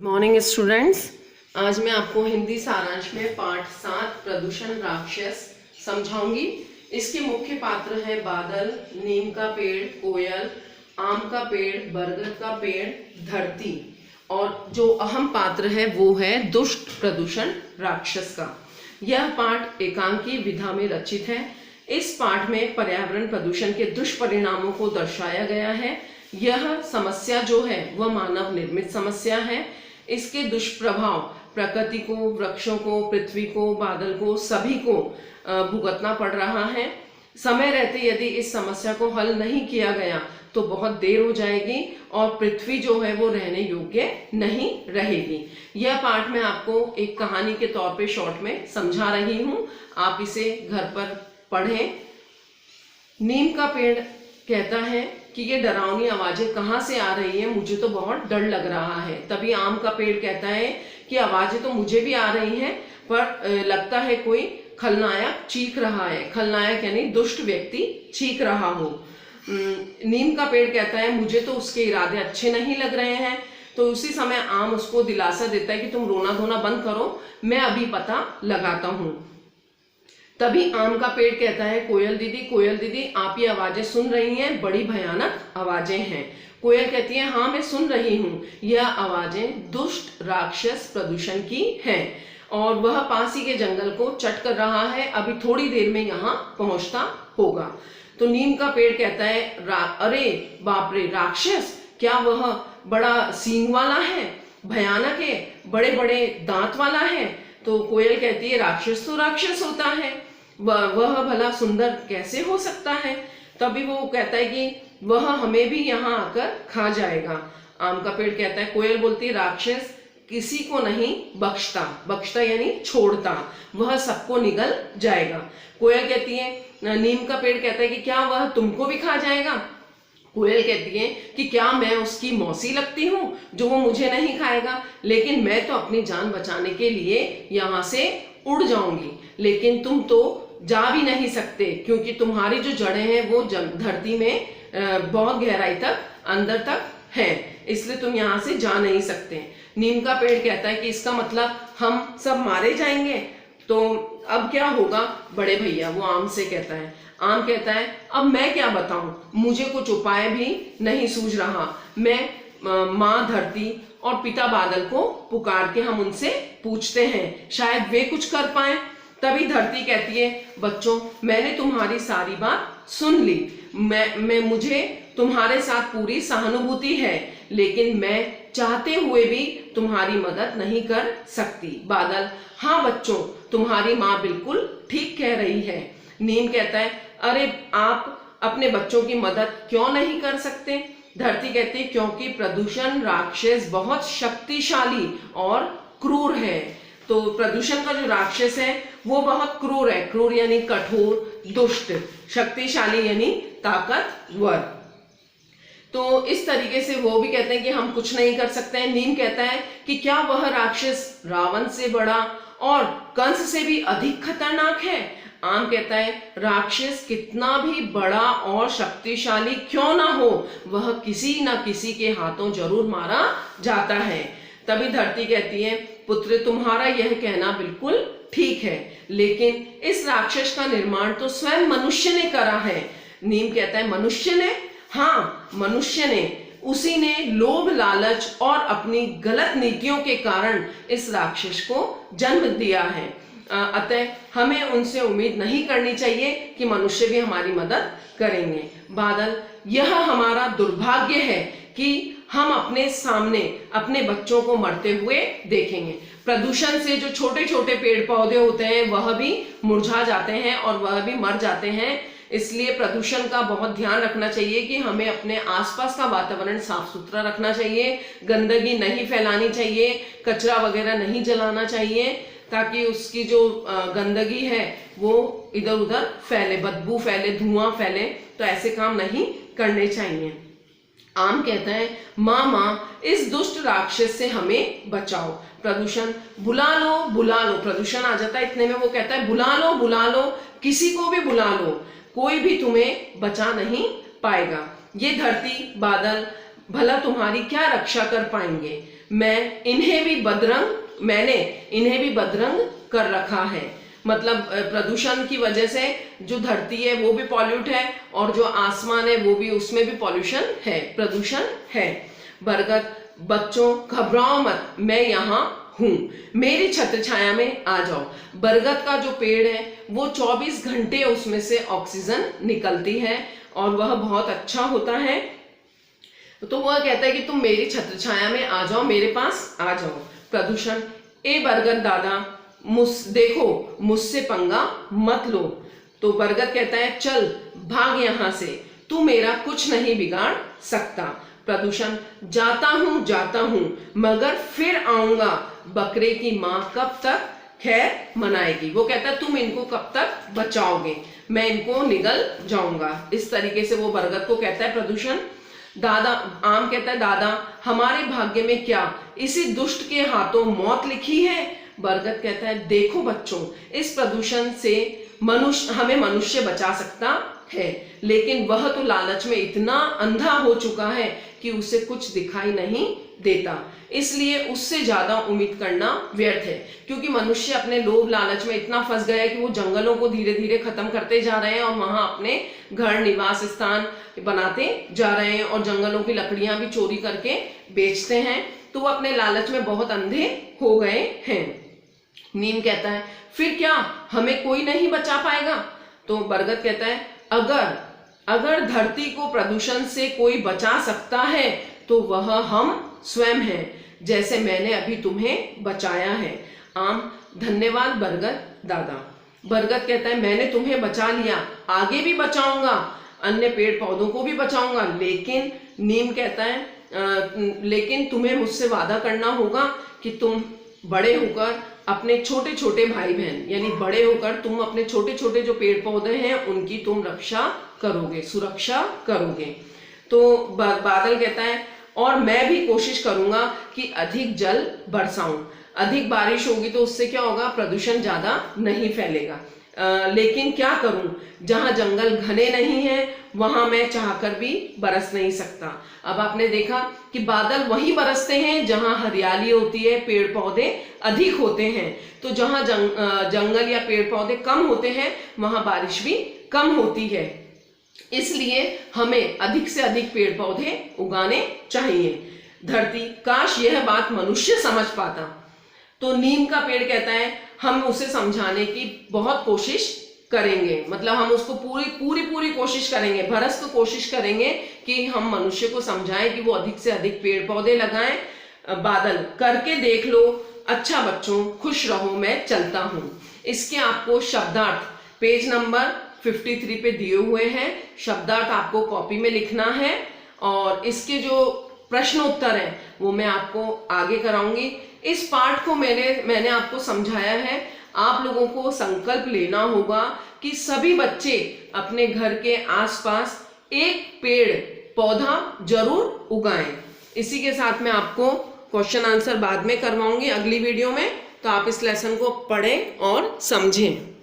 Morning students. आज मैं आपको हिंदी सारांश में पाठ 7 प्रदूषण राक्षस समझाऊंगी। इसके मुख्य पात्र हैं बादल, नीम का पेड़, कोयल, आम का पेड़, बरगद का पेड़, धरती, और जो अहम पात्र है वो है दुष्ट प्रदूषण राक्षस का। यह पाठ एकांकी विधा में रचित है। इस पाठ में पर्यावरण प्रदूषण के दुष्परिणामों को दर्शाया गया है। यह समस्या जो है वह मानव निर्मित समस्या है। इसके दुष्प्रभाव प्रकृति को, वृक्षों को, पृथ्वी को, बादल को, सभी को भुगतना पड़ रहा है। समय रहते यदि इस समस्या को हल नहीं किया गया तो बहुत देर हो जाएगी और पृथ्वी जो है वो रहने योग्य नहीं रहेगी। यह पाठ मैं आपको एक कहानी के तौर पे शॉर्ट में समझा रही हूँ, आप इसे घर पर पढ़ें। नीम का पेड़ कहता है कि ये डरावनी आवाजें कहाँ से आ रही है, मुझे तो बहुत डर लग रहा है। तभी आम का पेड़ कहता है कि आवाजें तो मुझे भी आ रही हैं, पर लगता है कोई खलनायक चीख रहा है। खलनायक यानी दुष्ट व्यक्ति चीख रहा हो। नीम का पेड़ कहता है मुझे तो उसके इरादे अच्छे नहीं लग रहे हैं। तो उसी समय आम उसको दिलासा देता है कि तुम रोना धोना बंद करो, मैं अभी पता लगाता हूँ। तभी आम का पेड़ कहता है कोयल दीदी आप ये आवाजें सुन रही हैं, बड़ी भयानक आवाजें हैं। कोयल कहती है हाँ मैं सुन रही हूँ, यह आवाजें दुष्ट राक्षस प्रदूषण की हैं और वह पास ही के जंगल को चट कर रहा है, अभी थोड़ी देर में यहाँ पहुंचता होगा। तो नीम का पेड़ कहता है अरे बाप रे, राक्षस? क्या वह बड़ा सींग वाला है, भयानक है, बड़े बड़े दांत वाला है? तो कोयल कहती है राक्षस तो राक्षस होता है, वह भला सुंदर कैसे हो सकता है? तभी वो कहता है कि वह हमें भी यहाँ आकर खा जाएगा। आम का पेड़ कहता है, कोयल बोलती है राक्षस किसी को नहीं बख्शता, बख्शता यानी छोड़ता, वह सबको निगल जाएगा। कोयल कहती है, नीम का पेड़ कहता है कि क्या वह तुमको भी खा जाएगा? कोयल कहती है कि क्या मैं उसकी मौसी लगती हूँ जो वो मुझे नहीं खाएगा? लेकिन मैं तो अपनी जान बचाने के लिए यहाँ से उड़ जाऊंगी, लेकिन तुम तो जा भी नहीं सकते क्योंकि तुम्हारी जो जड़ें हैं वो धरती में बहुत गहराई तक अंदर तक हैं, इसलिए तुम यहाँ से जा नहीं सकते। नीम का पेड़ कहता है कि इसका मतलब हम सब मारे जाएंगे, तो अब क्या होगा बड़े भैया? वो आम से कहता है। आम कहता है अब मैं क्या बताऊं, मुझे कुछ उपाय भी नहीं सूझ रहा। मैं माँ धरती और पिता बादल को पुकार के हम उनसे पूछते हैं, शायद वे कुछ कर पाए। तभी धरती कहती है बच्चों मैंने तुम्हारी सारी बात सुन ली, मुझे तुम्हारे साथ पूरी सहानुभूति है, लेकिन मैं चाहते हुए भी तुम्हारी मदद नहीं कर सकती। बादल हाँ बच्चों तुम्हारी माँ बिल्कुल ठीक कह रही है। नीम कहता है अरे आप अपने बच्चों की मदद क्यों नहीं कर सकते? धरती कहती है क्योंकि प्रदूषण राक्षस बहुत शक्तिशाली और क्रूर है। तो प्रदूषण का जो राक्षस है वो बहुत क्रूर है। क्रूर यानी कठोर, दुष्ट, शक्तिशाली यानी ताकतवर। तो इस तरीके से वो भी कहते हैं कि हम कुछ नहीं कर सकते हैं। नीम कहता है कि क्या वह राक्षस रावण से बड़ा और कंस से भी अधिक खतरनाक है? आम कहता है राक्षस कितना भी बड़ा और शक्तिशाली क्यों ना हो, वह किसी न किसी के हाथों जरूर मारा जाता है। तभी धरती कहती है पुत्र तुम्हारा यह कहना बिल्कुल ठीक है, लेकिन इस राक्षस का निर्माण तो स्वयं मनुष्य ने करा है। नीम कहता है मनुष्य ने? हाँ मनुष्य ने, उसी ने लोभ, लालच और अपनी गलत नीतियों के कारण इस राक्षस को जन्म दिया है। अतः हमें उनसे उम्मीद नहीं करनी चाहिए कि मनुष्य भी हमारी मदद करेंगे। बादल यह हमारा दुर्भाग्य है कि हम अपने सामने अपने बच्चों को मरते हुए देखेंगे। प्रदूषण से जो छोटे छोटे पेड़ पौधे होते हैं वह भी मुरझा जाते हैं और वह भी मर जाते हैं। इसलिए प्रदूषण का बहुत ध्यान रखना चाहिए कि हमें अपने आसपास का वातावरण साफ सुथरा रखना चाहिए, गंदगी नहीं फैलानी चाहिए, कचरा वगैरह नहीं जलाना चाहिए, ताकि उसकी जो गंदगी है वो इधर उधर फैले, बदबू फैले, धुआं फैले। तो ऐसे काम नहीं करने चाहिए। आम कहता है माँ इस दुष्ट राक्षस से हमें बचाओ। प्रदूषण बुला लो, प्रदूषण आ जाता है इतने में वो कहता है बुला लो, किसी को भी बुला लो, कोई भी तुम्हें बचा नहीं पाएगा। ये धरती बादल भला तुम्हारी क्या रक्षा कर पाएंगे? मैंने इन्हें भी बदरंग कर रखा है। मतलब प्रदूषण की वजह से जो धरती है वो भी पॉल्यूट है और जो आसमान है वो भी, उसमें भी पॉल्यूशन है, प्रदूषण है। बरगद, बच्चों घबराओ मत, मैं यहाँ हूँ, मेरी छत्र छाया में आ जाओ। बरगद का जो पेड़ है वो 24 घंटे उसमें से ऑक्सीजन निकलती है और वह बहुत अच्छा होता है। तो वह कहता है कि तुम मेरी छत्र छाया में आ जाओ, मेरे पास आ जाओ। प्रदूषण, ए बरगद दादा, देखो मुझसे पंगा मत लो। तो बरगद कहता है चल भाग यहाँ से, तू मेरा कुछ नहीं बिगाड़ सकता। प्रदूषण, जाता हूँ मगर फिर आऊंगा, बकरे की माँ कब तक खैर मनाएगी। वो कहता है तुम इनको कब तक बचाओगे, मैं इनको निगल जाऊंगा। इस तरीके से वो बरगद को कहता है प्रदूषण। दादा, आम कहता है दादा हमारे भाग्य में क्या इसी दुष्ट के हाथों मौत लिखी है। बरगद कहता है देखो बच्चों, इस प्रदूषण से हमें मनुष्य बचा सकता है, लेकिन वह तो लालच में इतना अंधा हो चुका है कि उसे कुछ दिखाई नहीं देता, इसलिए उससे ज्यादा उम्मीद करना व्यर्थ है। क्योंकि मनुष्य अपने लोभ लालच में इतना फंस गया है कि वो जंगलों को धीरे धीरे खत्म करते जा रहे हैं और वहां अपने घर निवास स्थान बनाते जा रहे हैं और जंगलों की लकड़ियां भी चोरी करके बेचते हैं। तो वो अपने लालच में बहुत अंधे हो गए हैं। नीम कहता है फिर क्या हमें कोई नहीं बचा पाएगा। तो बरगद कहता है अगर धरती को प्रदूषण से कोई बचा सकता है तो वह हम स्वयं हैं, जैसे मैंने अभी तुम्हें बचाया है। आम, धन्यवाद बरगद दादा। बरगद कहता है मैंने तुम्हें बचा लिया, आगे भी बचाऊंगा, अन्य पेड़ पौधों को भी बचाऊंगा। लेकिन नीम कहता है लेकिन तुम्हें मुझसे वादा करना होगा कि तुम बड़े होकर अपने छोटे छोटे भाई बहन, यानी बड़े होकर तुम अपने छोटे छोटे जो पेड़ पौधे हैं उनकी तुम रक्षा करोगे, सुरक्षा करोगे। तो बादल कहता है और मैं भी कोशिश करूंगा कि अधिक जल बरसाऊं, अधिक बारिश होगी तो उससे क्या होगा, प्रदूषण ज्यादा नहीं फैलेगा। लेकिन क्या करूं, जहां जंगल घने नहीं है वहां मैं चाहकर भी बरस नहीं सकता। अब आपने देखा कि बादल वहीं बरसते हैं जहां हरियाली होती है, पेड़ पौधे अधिक होते हैं। तो जहां जंगल या पेड़ पौधे कम होते हैं वहां बारिश भी कम होती है। इसलिए हमें अधिक से अधिक पेड़ पौधे उगाने चाहिए। धरती, काश यह बात मनुष्य समझ पाता। तो नीम का पेड़ कहता है हम उसे समझाने की बहुत कोशिश करेंगे, मतलब हम उसको पूरी कोशिश करेंगे, भरसक कोशिश करेंगे कि हम मनुष्य को समझाएं कि वो अधिक से अधिक पेड़ पौधे लगाएं। बादल, करके देख लो। अच्छा बच्चों, खुश रहो, मैं चलता हूं। इसके आपको शब्दार्थ पेज नंबर 53 पे दिए हुए हैं। शब्दार्थ आपको कॉपी में लिखना है और इसके जो प्रश्न उत्तर है वो मैं आपको आगे कराऊंगी। इस पाठ को मैंने आपको समझाया है। आप लोगों को संकल्प लेना होगा कि सभी बच्चे अपने घर के आसपास एक पेड़ पौधा जरूर उगाएं। इसी के साथ मैं आपको क्वेश्चन आंसर बाद में करवाऊंगी अगली वीडियो में, तो आप इस लेसन को पढ़ें और समझें।